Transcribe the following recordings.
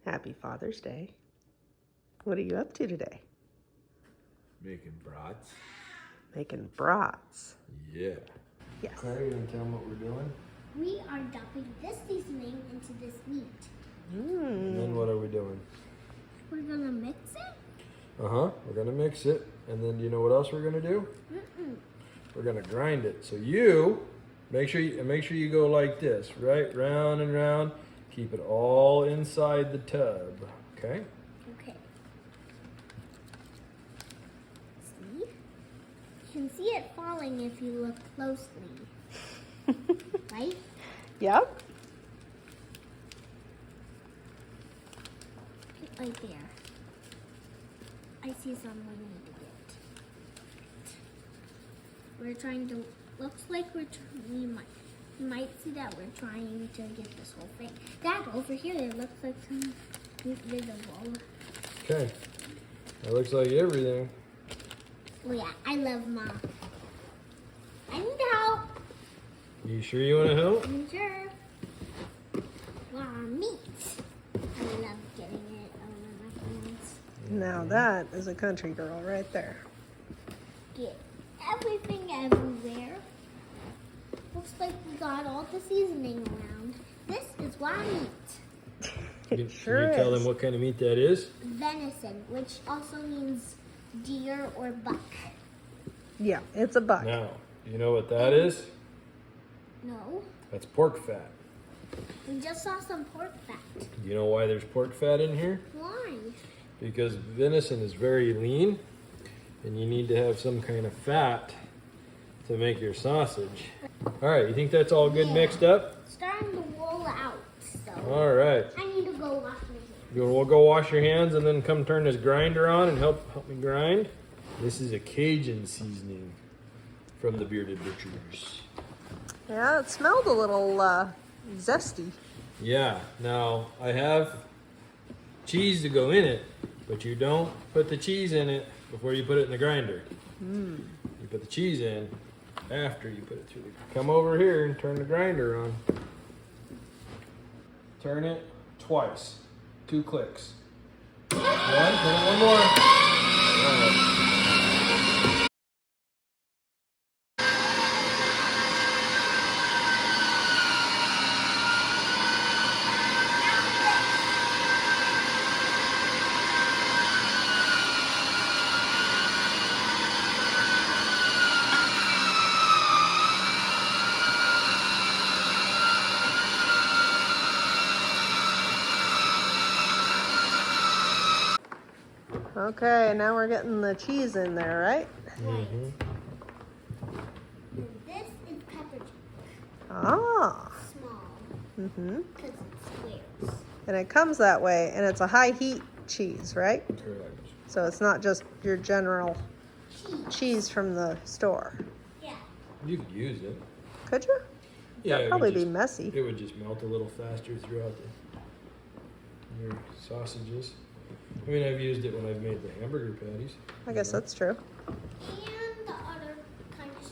Happy Father's Day. What are you up to today? Making brats. Making brats. Yeah. Yes. Clara, you gonna tell them what we're doing? We are dumping this seasoning into this meat. And then what are we doing? We're gonna mix it? We're gonna mix it. And then do you know what else we're gonna do? We're gonna grind it. So you make sure you go like this, right? Round and round. Keep it all inside the tub. Okay? Okay. See? You can see it falling if you look closely. Right? Yep. Right there. I see some we need to get. We're trying to, looks like you might see that we're trying to get this whole thing. Dad, over here, it looks like some visible. Okay. That looks like everything. Oh yeah, I love Mom. I need help. You sure you wanna help? I'm sure. Wow, meat. I love getting it over my hands. Now that is a country girl right there. Get everything everywhere. Looks like we got all the seasoning around. This is wild meat. Can Sure you tell is. them what kind of meat that is? Venison, which also means deer or buck. Yeah, it's a buck. Now, you know what that is? No, That's pork fat. we just saw some pork fat. Do you know why there's pork fat in here? Why? Because venison is very lean and you need to have some kind of fat to make your sausage. All right, you think that's all good Yeah. mixed up? It's starting to roll out, so All right. I need to go wash my hands. We'll go wash your hands and then come turn this grinder on and help me grind. This is a Cajun seasoning from the Bearded Butchers. Yeah, it smelled a little zesty. Yeah, now I have cheese to go in it, but you don't put the cheese in it before you put it in the grinder. You put the cheese in after you put it through the... Come over here and turn the grinder on. Turn it twice. 2 clicks. One, put it one more. All right. Okay, now we're getting the cheese in there, right? And this is pepper jack. Ah. Small, Mm-hmm. because it's squares. And it comes that way, and it's a high heat cheese, right? Correct. So it's not just your general cheese from the store. Yeah. You could use it. Could you? Yeah, That'd it would probably be just- messy. It would just melt a little faster throughout your sausages. I mean, I've used it when I've made the hamburger patties. I guess that's true. And the other kind of,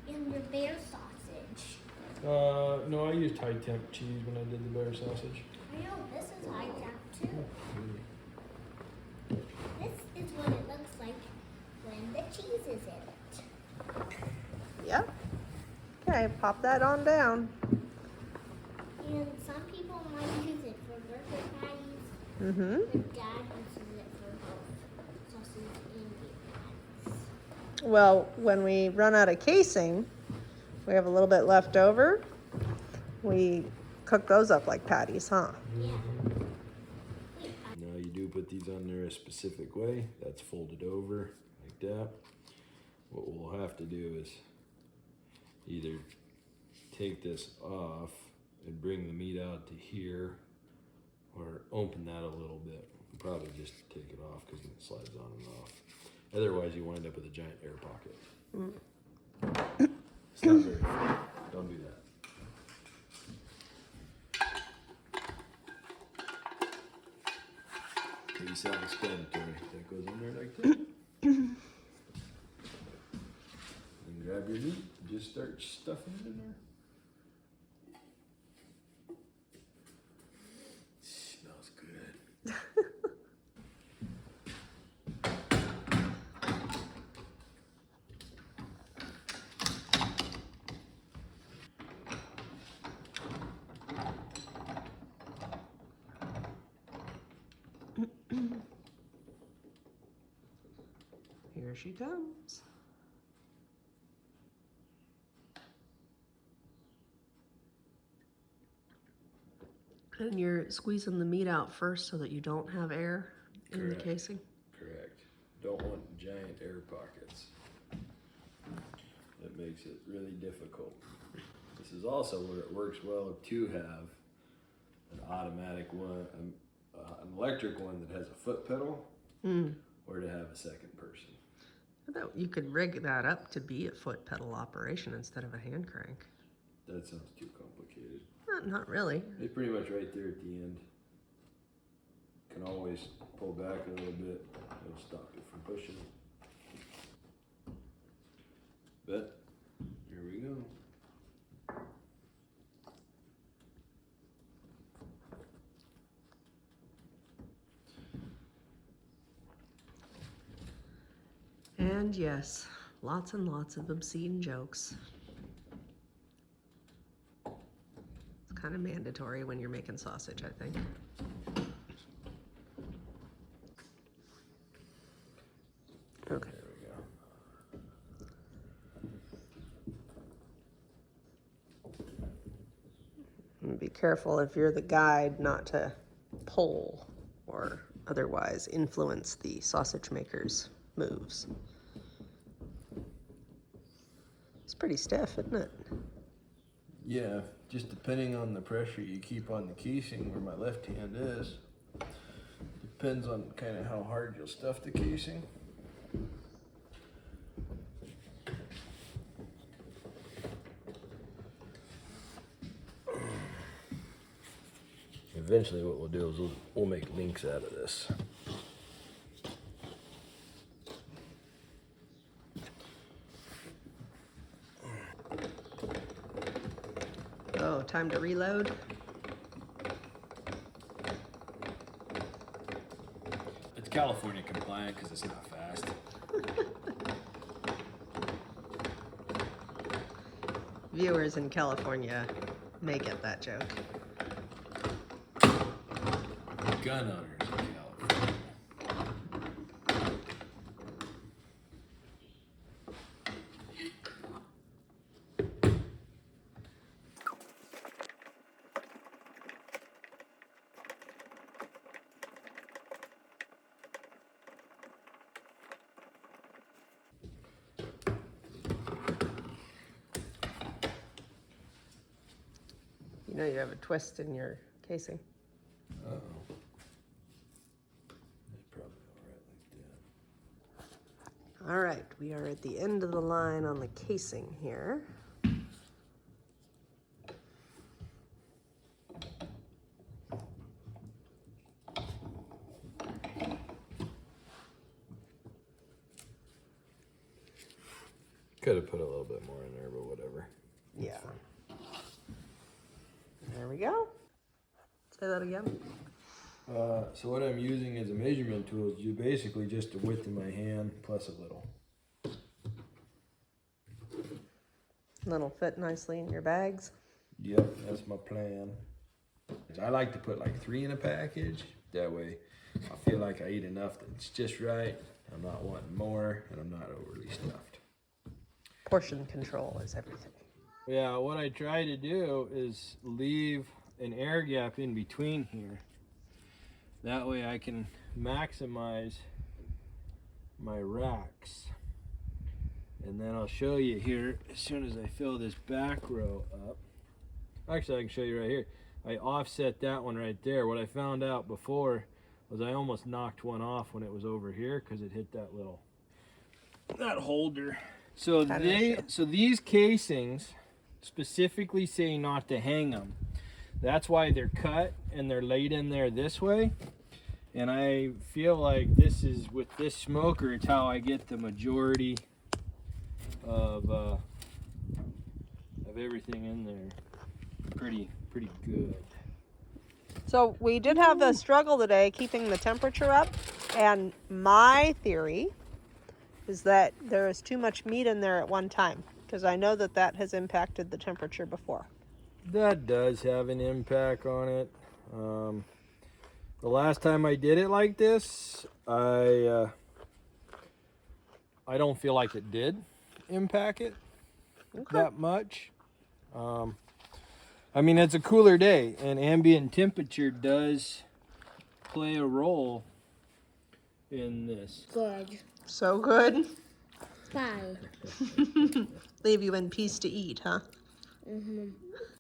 in your bear sausage. No, I used high temp cheese when I did the bear sausage. I know, this is high temp too. This is what it looks like when the cheese is in it. Yep. Okay, pop that on down. And some people might use it for burger patties. Mm-hmm. But Dad uses it for both sausage and beer patties. Well, when we run out of casing, we have a little bit left over. We cook those up like patties, huh? Yeah. Now you do put these on there a specific way. That's folded over like that. What we'll have to do is either take this off and bring the meat out to here, or open that a little bit. Probably just take it off because it slides on and off. Otherwise you wind up with a giant air pocket. It's not very fun. Don't do that. Pretty self-explanatory. That goes in there like that. And grab your meat and just start stuffing it in there. Smells good. Here she comes. And you're squeezing the meat out first so that you don't have air in the casing? Correct. Don't want giant air pockets. That makes it really difficult. This is also where it works well to have an automatic one, an electric one that has a foot pedal, or to have a second person. I thought you could rig that up to be a foot pedal operation instead of a hand crank. That sounds too complicated. Not really. They pretty much right there at the end. Can always pull back a little bit. It'll stop it from pushing. But here we go. And yes, lots and lots of obscene jokes. It's kind of mandatory when you're making sausage, I think. Okay. There we go. And be careful if you're the guide not to pull or otherwise influence the sausage maker's moves. It's pretty stiff, isn't it? Yeah, just depending on the pressure you keep on the casing where my left hand is. Depends on kind of how hard you'll stuff the casing. Eventually what we'll do is we'll make links out of this. Oh, time to reload. It's California compliant because it's not fast. Viewers in California may get that joke. Gun owners in California. You know you have a twist in your casing. Uh-oh. That's probably all right like that. All right, we are at the end of the line on the casing here. Could have put a little bit more in there, but whatever. Yeah. There we go. Say that again. So what I'm using as a measurement tool is basically just the width of my hand plus a little. That'll fit nicely in your bags. Yep, that's my plan. I like to put like 3 in a package. That way I feel like I eat enough that's just right. I'm not wanting more and I'm not overly stuffed. Portion control is everything. Yeah, what I try to do is leave an air gap in between here. That way I can maximize my racks. And then I'll show you here as soon as I fill this back row up. Actually, I can show you right here. I offset that one right there. What I found out before was I almost knocked one off when it was over here because it hit that holder. So these casings specifically say not to hang them. That's why they're cut and they're laid in there this way. And I feel like this is, with this smoker, it's how I get the majority of everything in there. Pretty good. So we did have a struggle today keeping the temperature up, and my theory is that there is too much meat in there at one time, because I know that that has impacted the temperature before. That does have an impact on it. The last time I did it like this, I don't feel like it did impact it that much. I mean, it's a cooler day, and ambient temperature does play a role in this. Good. So good. 5. Leave you in peace to eat, huh? Mm-hmm.